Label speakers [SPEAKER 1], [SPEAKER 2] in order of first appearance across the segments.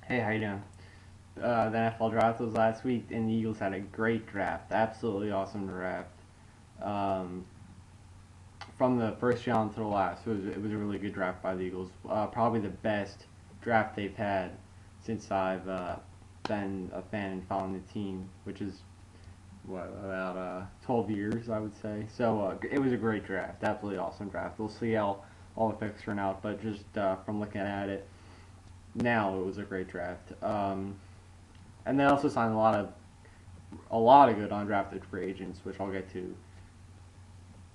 [SPEAKER 1] Hey, how you doing? The NFL draft was last week, and the Eagles had a great draft. Absolutely awesome draft. Um, from the first round to the last, it was a really good draft by the Eagles. Probably the best draft they've had since I've been a fan and following the team, which is what about 12 years, I would say. So it was a great draft. Absolutely awesome draft. We'll see how all the picks turn out, but just from looking at it now, it was a great draft. And they also signed a lot of good undrafted free agents, which I'll get to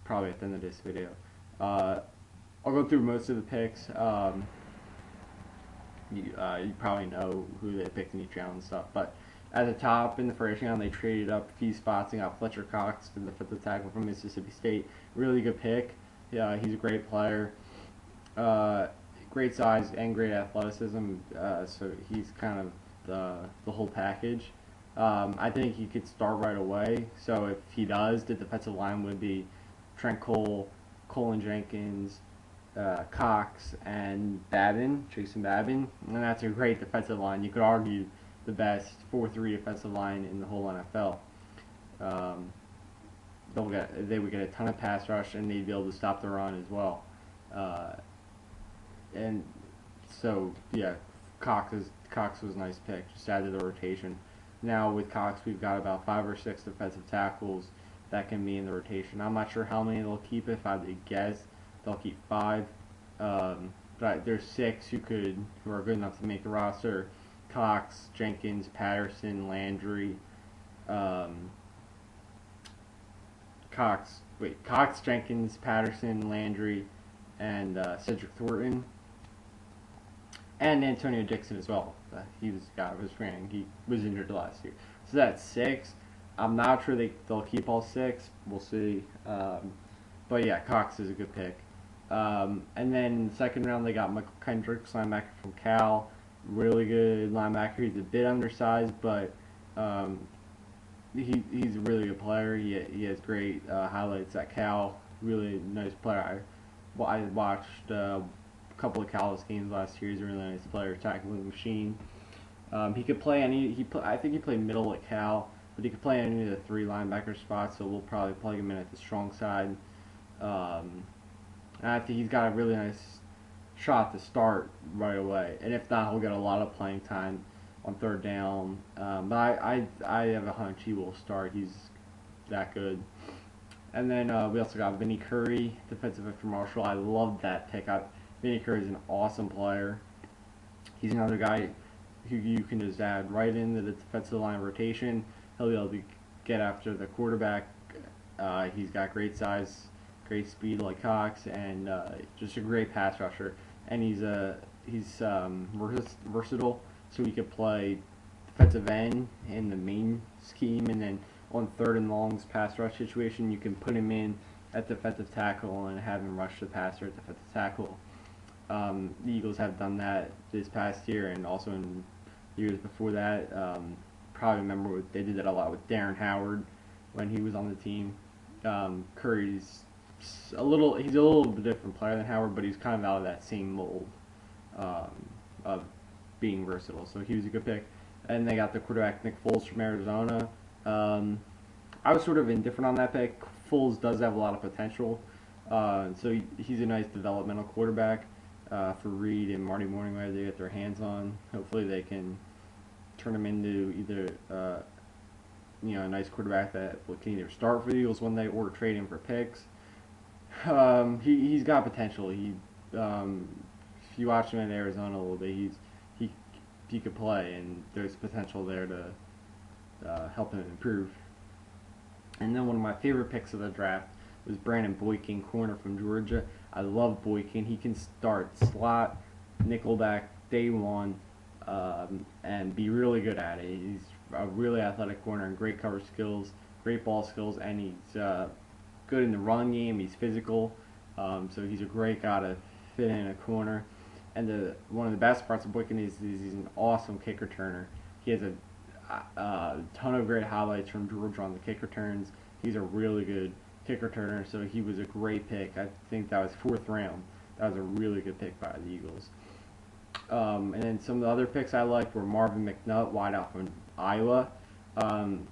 [SPEAKER 1] probably at the end of this video. Uh, I'll go through most of the picks. You probably know who they picked in each round and stuff, but at the top in the first round, they traded up a few spots and got Fletcher Cox, the defensive tackle from Mississippi State. Really good pick. Yeah, he's a great player. Uh, Great size and great athleticism. So he's kind of the whole package. I think he could start right away. So if he does, the defensive line would be Trent Cole, Colin Jenkins, Cox, and Jason Babin, and that's a great defensive line. You could argue the best 4-3 defensive line in the whole NFL. Um, they would get a ton of pass rush, and they'd be able to stop the run as well. Uh, and so yeah, Cox was a nice pick. Just added the rotation. Now with Cox, we've got about 5 or 6 defensive tackles that can be in the rotation. I'm not sure how many they'll keep. If I had to guess, they'll keep 5. But there's 6 who are good enough to make the roster. Cox, Jenkins, Patterson, Landry, um, Cox, Jenkins, Patterson, Landry, and Cedric Thornton, and Antonio Dixon as well. He was a guy I was training. He was injured last year. So that's 6. I'm not sure they'll keep all 6. We'll see. But yeah, Cox is a good pick. And then in the second round, they got Michael Kendricks, linebacker from Cal. Really good linebacker. He's a bit undersized, but um, he's a really good player. He has great highlights at Cal. Really nice player. I watched a couple of Cal's games last year. He's a really nice player, tackling machine. He could play any. I think he played middle at Cal, but he could play any of the 3 linebacker spots. So we'll probably plug him in at the strong side. And I think he's got a really nice shot to start right away. And if not, he'll get a lot of playing time on third down. But I have a hunch he will start. He's that good. And then we also got Vinny Curry, defensive end from Marshall. I love that pick. Vinny Curry is an awesome player. He's another guy who you can just add right into the defensive line rotation. He'll be able to get after the quarterback. He's got great size, great speed like Cox, and just a great pass rusher. And he's versatile, so he could play defensive end in the main scheme, and then on third and longs pass rush situation, you can put him in at defensive tackle and have him rush the passer at defensive tackle. The Eagles have done that this past year, and also in years before that. Probably remember they did that a lot with Darren Howard when he was on the team. Curry's he's a little bit different player than Howard, but he's kind of out of that same mold um, of being versatile. So he was a good pick. And they got the quarterback Nick Foles from Arizona. I was sort of indifferent on that pick. Foles does have a lot of potential, so he's a nice developmental quarterback for Reed and Marty Mornhinweg to get their hands on. Hopefully, they can turn him into either a nice quarterback that can either start for the Eagles one day or trade him for picks. He's got potential. If you watch him in Arizona a little bit, he could play, and there's potential there to help him improve. And then one of my favorite picks of the draft was Brandon Boykin, corner from Georgia. I love Boykin. He can start slot, nickelback, day one, and be really good at it. He's a really athletic corner and great cover skills, great ball skills, and he's good in the run game. He's physical, so he's a great guy to fit in a corner. And one of the best parts of Boykin is he's an awesome kick returner. He has a ton of great highlights from Georgia on the kick returns. He's a really good kick returner, so he was a great pick. I think that was 4th round. That was a really good pick by the Eagles. And then some of the other picks I liked were Marvin McNutt, wide out from Iowa. Um,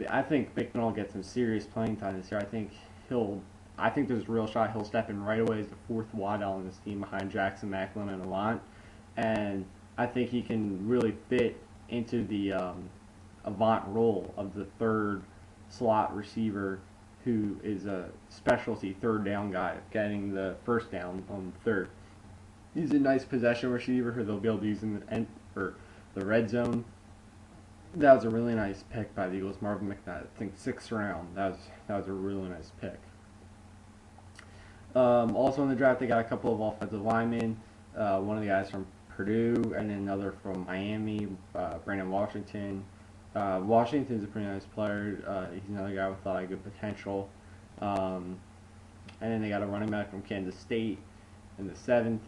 [SPEAKER 1] I think McNutt will get some serious playing time this year. I think there's a real shot he'll step in right away as the fourth wide out on this team behind Jackson, Macklin, and Avant. And I think he can really fit into the Avant role of the third slot receiver who is a specialty third down guy, getting the first down on third. He's a nice possession receiver who they'll be able to use in the red zone. That was a really nice pick by the Eagles. Marvin McNutt, I think 6th round. That was a really nice pick. Also in the draft, they got a couple of offensive linemen. One of the guys from Purdue, and then another from Miami, Brandon Washington. Washington's a pretty nice player. He's another guy with a lot of good potential. And then they got a running back from Kansas State in the 7th.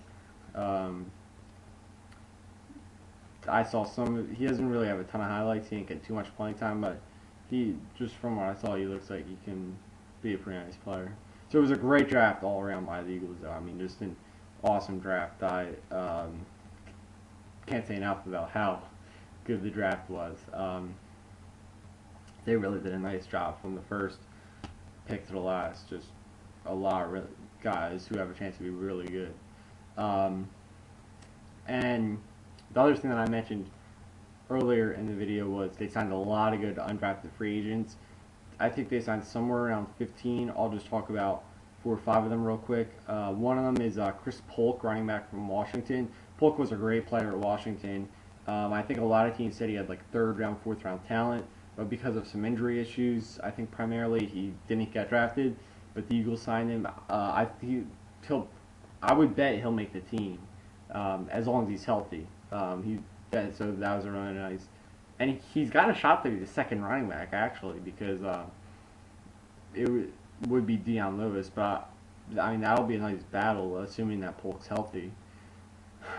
[SPEAKER 1] I saw he doesn't really have a ton of highlights. He didn't get too much playing time, but just from what I saw, he looks like he can be a pretty nice player. So it was a great draft all around by the Eagles, though. I mean, just an awesome draft. I can't say enough about how good the draft was. They really did a nice job from the first pick to the last. Just a lot of guys who have a chance to be really good. And the other thing that I mentioned earlier in the video was they signed a lot of good undrafted free agents. I think they signed somewhere around 15. I'll just talk about 4 or 5 of them real quick. One of them is Chris Polk, running back from Washington. Polk was a great player at Washington. I think a lot of teams said he had like 3rd round, 4th round talent, but because of some injury issues, I think primarily he didn't get drafted. But the Eagles signed him. I would bet he'll make the team as long as he's healthy. So that was a really nice, and he's got a shot to be the 2nd running back actually, because it would be Dion Lewis, but I mean that'll be a nice battle assuming that Polk's healthy.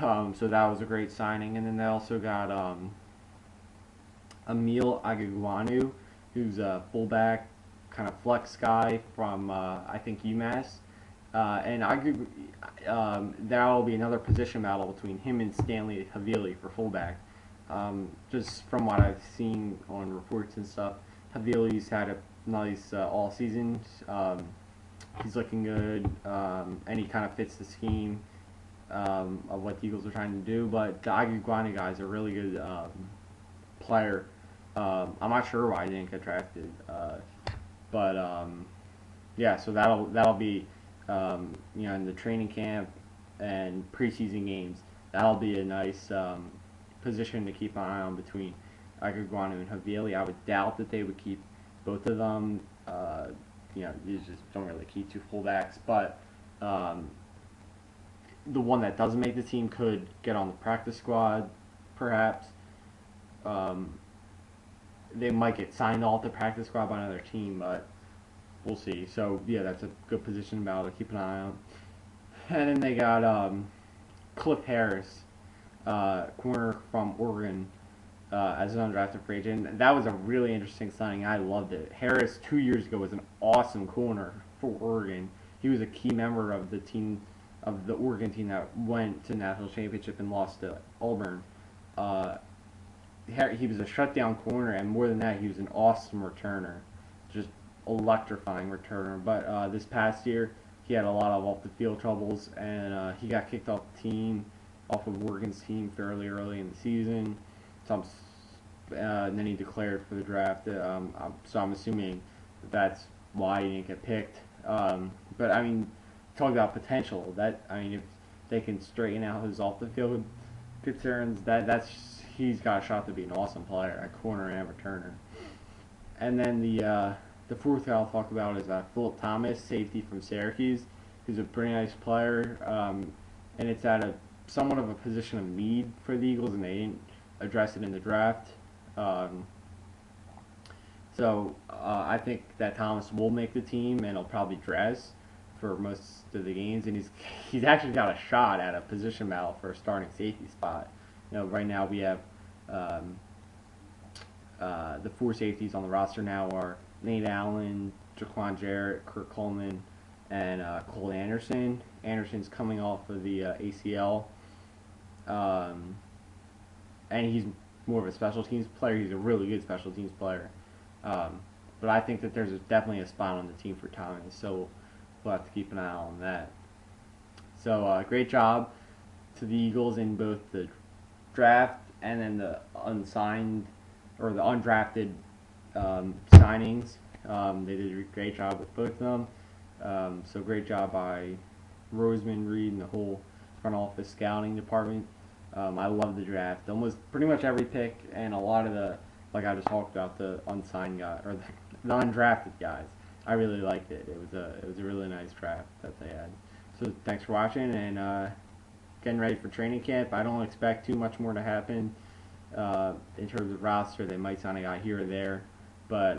[SPEAKER 1] So that was a great signing, and then they also got Emil Agagwanu, who's a fullback, kind of flex guy from I think UMass. And that'll be another position battle between him and Stanley Havili for fullback. Just from what I've seen on reports and stuff, Havili's had a nice all season. He's looking good, and he kind of fits the scheme of what the Eagles are trying to do. But the Agagwani guy is a really good player. I'm not sure why he didn't get drafted, but yeah. So that'll be. In the training camp and preseason games, that'll be a nice position to keep an eye on between Agagwanu and Havili. I would doubt that they would keep both of them. You just don't really keep 2 fullbacks, but the one that doesn't make the team could get on the practice squad, perhaps. They might get signed off the practice squad by another team, but we'll see. So yeah, that's a good position to keep an eye on. And then they got Cliff Harris, corner from Oregon, as an undrafted free agent. That was a really interesting signing. I loved it. Harris 2 years ago was an awesome corner for Oregon. He was a key member of the Oregon team that went to national championship and lost to Auburn. He was a shutdown corner, and more than that, he was an awesome returner. Just electrifying returner. But this past year, he had a lot of off-the-field troubles, and he got kicked off of Oregon's team fairly early in the season. And then he declared for the draft. So I'm assuming that's why he didn't get picked. But I mean, talk about potential. If they can straighten out his off-the-field concerns, he's got a shot to be an awesome player, a corner and returner. And then the 4th guy I'll talk about is Philip Thomas, safety from Syracuse, who's a pretty nice player, and it's at somewhat of a position of need for the Eagles, and they didn't address it in the draft. So I think that Thomas will make the team, and he'll probably dress for most of the games, and he's actually got a shot at a position battle for a starting safety spot. Right now we have the 4 safeties on the roster now are Nate Allen, Jaquan Jarrett, Kurt Coleman, and Cole Anderson. Anderson's coming off of the ACL, And he's more of a special teams player. He's a really good special teams player. Um, but I think that there's definitely a spot on the team for Thomas, so we'll have to keep an eye on that. So great job to the Eagles in both the draft and then the unsigned or the undrafted signings. They did a great job with both of them. So great job by Roseman, Reed, and the whole front office scouting department. I love the draft. Almost pretty much every pick and a lot of the, like I just talked about, the unsigned guy or the undrafted guys. I really liked it. It was a really nice draft that they had. So thanks for watching and getting ready for training camp. I don't expect too much more to happen in terms of roster. They might sign a guy here or there, but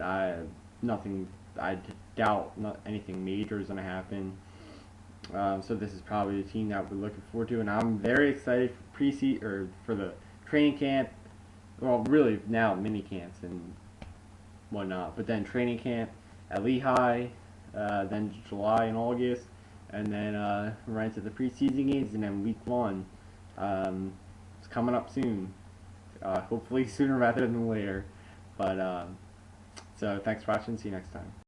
[SPEAKER 1] nothing. I doubt not anything major is going to happen. So this is probably the team that we're looking forward to, and I'm very excited for for the training camp. Well, really now mini camps and whatnot, but then training camp at Lehigh, then July and August, and then right to the preseason games, and then week 1. It's coming up soon. Hopefully sooner rather than later. But so thanks for watching. See you next time.